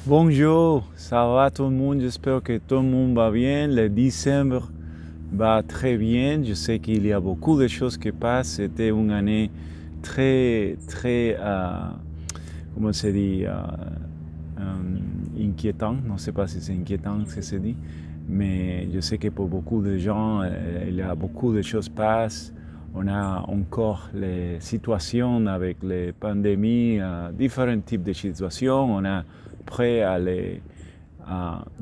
Bonjour, ça va tout le monde? J'espère que tout le monde va bien. Le décembre va très bien. Je sais qu'il y a beaucoup de choses qui passent. C'était une année très, comment se dit, inquiétant. Non, je ne sais pas si c'est inquiétant ce que se dit, mais je sais que pour beaucoup de gens, il y a beaucoup de choses qui passent. On a encore les situations avec les pandémies, différents types de situations. On a prêt à les...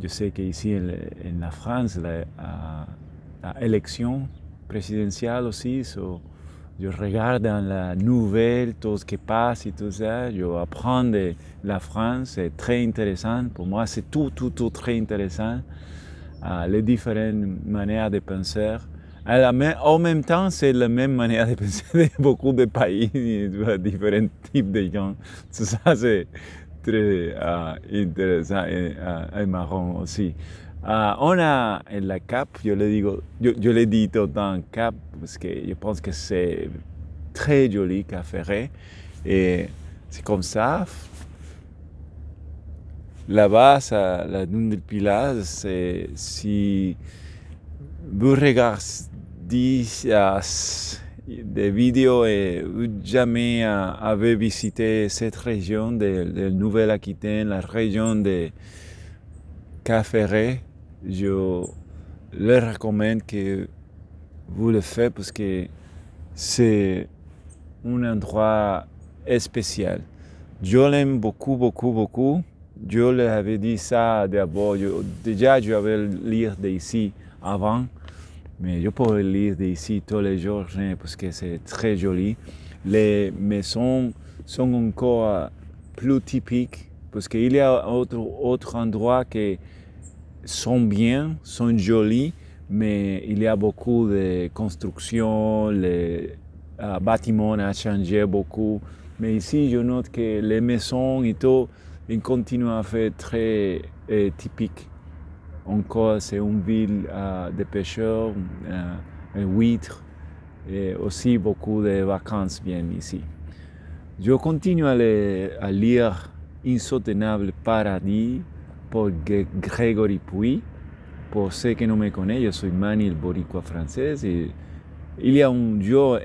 je sais qu'ici en la France, la élection présidentielle aussi, je regarde dans la nouvelle tout ce qui passe et tout ça. Je apprends de la France, c'est très intéressant. Pour moi, c'est tout très intéressant. Les différentes manières de penser. En même temps, c'est la même manière de penser de beaucoup de pays, de différents types de gens. Tout ça, c'est très intéressant et marrant aussi. On a la CAP, je le dis tout le temps CAP, parce que je pense que c'est très joli Cap Ferret. Et c'est comme ça. Là-bas, la dune del Pilar, c'est si vous regardez des vidéos et vous jamais avez visité cette région de Nouvelle-Aquitaine, la région de Cap Ferret, je le recommande que vous le faites parce que c'est un endroit spécial. Je l'aime beaucoup. Je l'avais dit ça d'abord. Déjà, je vais lire d'ici avant, mais je pourrais lire d'ici tous les jours parce que c'est très joli. Les maisons sont encore plus typiques parce qu'il y a autres endroits qui sont bien, sont jolis, mais il y a beaucoup de construction, les bâtiments ont changé beaucoup. Mais ici, je note que les maisons et tout, ils continuent à faire très typique. Encore, c'est une ville de pêcheurs, huîtres, et aussi beaucoup de vacances viennent ici. Je continue à lire Insoutenable Paradis por Gregory Puy. Pour ceux qui ne me connaissent, je suis Manny, el boricua français. Et il y a un jour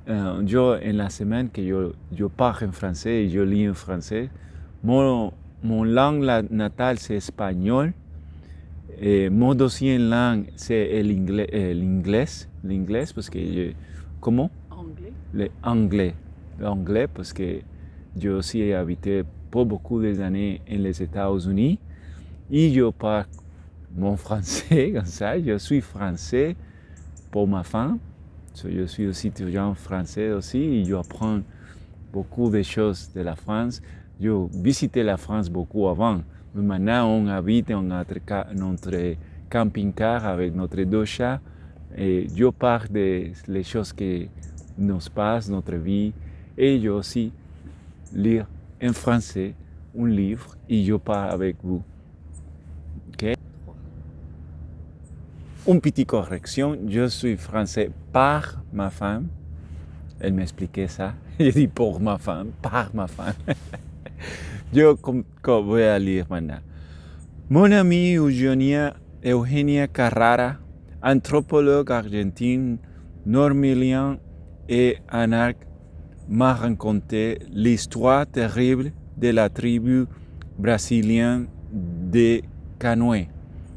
en la semaine que je parle en français et je lis en français. Mon langue natale, c'est espagnol. Et mon deuxième langue, c'est l'inglais, parce que comment? Anglais. L'anglais, parce que j'ai aussi habité pour beaucoup d'années en les États-Unis. Et je parle mon français comme ça. Je suis français pour ma femme. Je suis aussi étudiant français aussi. Et je apprends beaucoup de choses de la France. Je visitais la France beaucoup avant. Mais maintenant, on habite dans notre camping-car avec notre deux chats. Et je parle des choses qui nous passent, notre vie. Et je aussi lire en français un livre et je parle avec vous. Okay? Une petite correction, je suis français par ma femme. Elle m'expliquait ça. Je dis pour ma femme, par ma femme. Je voy a lire maintenant. Mon amie Eugenia Carrara, anthropologue argentine, normilien et anarque, m'a raconté l'histoire terrible de la tribu brésilienne des Canoë.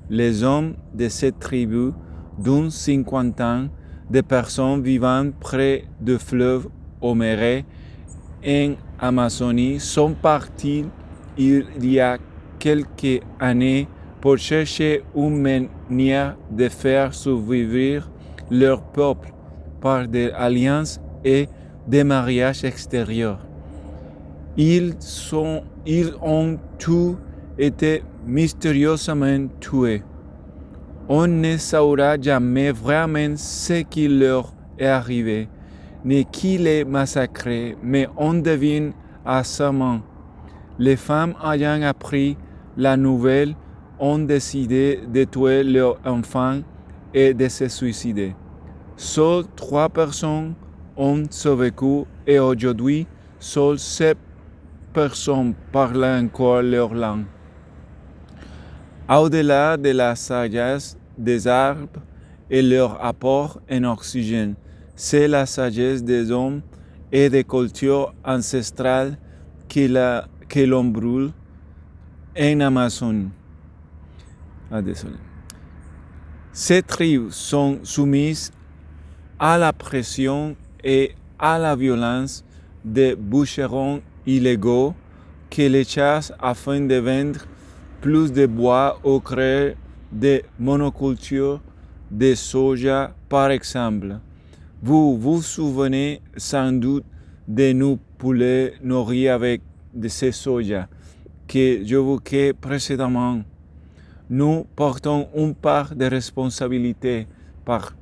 Les hommes de cette tribu, d'une cinquantaine de personnes vivant près du fleuve Oméré en Amazonie, sont partis il y a quelques années pour chercher une manière de faire survivre leur peuple par des alliances et des mariages extérieurs. Ils ont tous été mystérieusement tués. On ne saura jamais vraiment ce qui leur est arrivé, ni qui les massacrait, mais on devine aisément. Les femmes ayant appris la nouvelle ont décidé de tuer leurs enfants et de se suicider. Seules 3 personnes ont survécu et aujourd'hui, seules 7 personne parle encore leur langue. Au-delà de la sagesse des arbres et leur apport en oxygène, c'est la sagesse des hommes et des cultures ancestrales que l'on brûle en Amazonie. Désolé. Ces tribus sont soumises à la pression et à la violence des bûcherons illégaux qui les chassent afin de vendre plus de bois ou créer des monocultures de soja, par exemple. Vous vous souvenez sans doute de nos poulets nourris avec de ces soja que j'évoquais précédemment. Nous portons une part de responsabilité par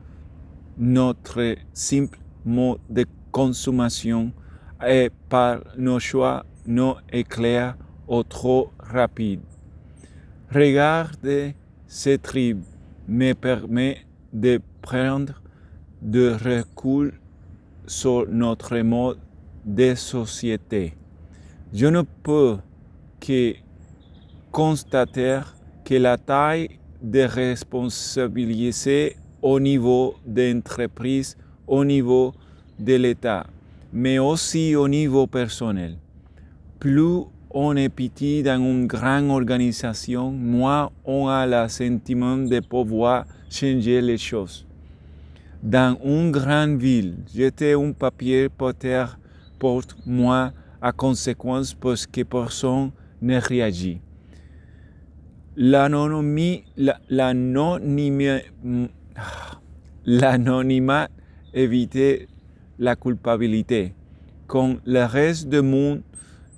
notre simple mode de consommation et par nos choix non éclairs ou trop rapides. Regarder ces tribus me permet de prendre de recul sur notre mode de société. Je ne peux que constater que la taille des responsabilités au niveau des entreprises, au niveau de l'État, mais aussi au niveau personnel. Plus on est petit dans une grande organisation, moins on a le sentiment de pouvoir changer les choses. Dans une grande ville, jeter un papier peut-être porte moins à conséquence parce que personne ne réagit. L'anonymat évite la culpabilité. Quand le reste du monde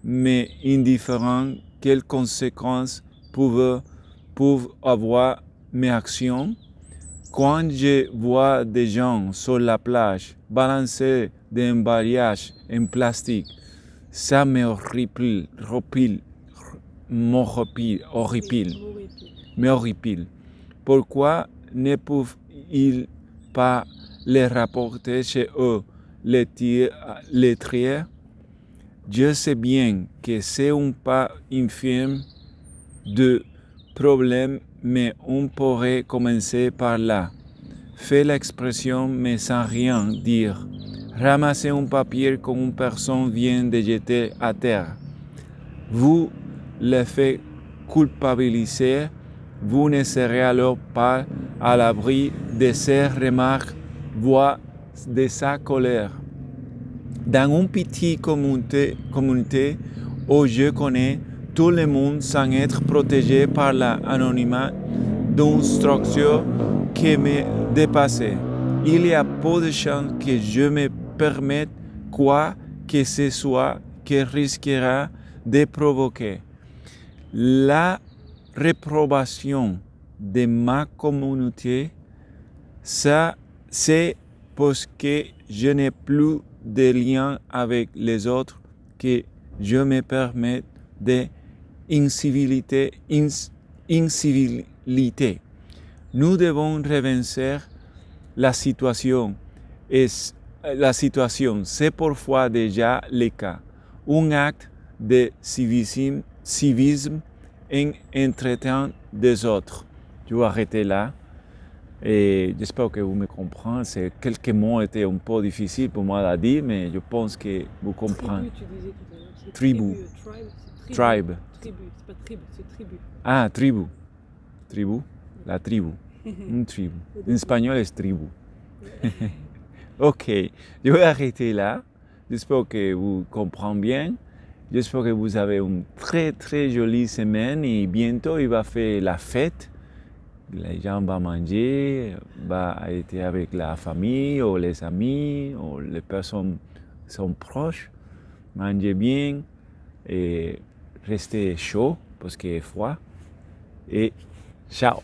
m'est indifférent, quelles conséquences peuvent avoir mes actions? Quand je vois des gens sur la plage balancer des emballages en plastique, ça m'horripile. Pourquoi ne peuvent-ils pas les rapporter chez eux, les trier? Je sais bien que c'est un pas infime de problème, mais on pourrait commencer par là. Fais l'expression mais sans rien dire. Ramasser un papier qu'une personne vient de jeter à terre. Vous le faites culpabiliser, vous ne serez alors pas à l'abri de ses remarques, voire de sa colère. Dans une petite communauté où je connais tout le monde sans être protégé par l'anonymat d'une structure qui me dépasse, il y a peu de chances que je me permette quoi que ce soit qui risquera de provoquer la réprobation de ma communauté. Ça, c'est parce que je n'ai plus de lien avec les autres que je me permets de incivilité. Nous devons revenir la situation. C'est parfois déjà le cas. Un acte de civisme en entretenant des autres. Je vais arrêter là. Et j'espère que vous me comprenez. Quelques mots étaient un peu difficiles pour moi à dire, mais je pense que vous comprenez. Tribu, tu disais tout à l'heure. Tribu. Tribe. Tribu, c'est pas tribu, c'est tribu. Ah, tribu. Tribu. La tribu. Une tribu. En espagnol, c'est tribu. Ok, je vais arrêter là. J'espère que vous comprenez bien. J'espère que vous avez une très très jolie semaine et bientôt il va faire la fête. Les gens vont manger, vont être avec la famille ou les amis ou les personnes qui sont proches. Mangez bien et restez chaud parce qu'il est froid. Et ciao!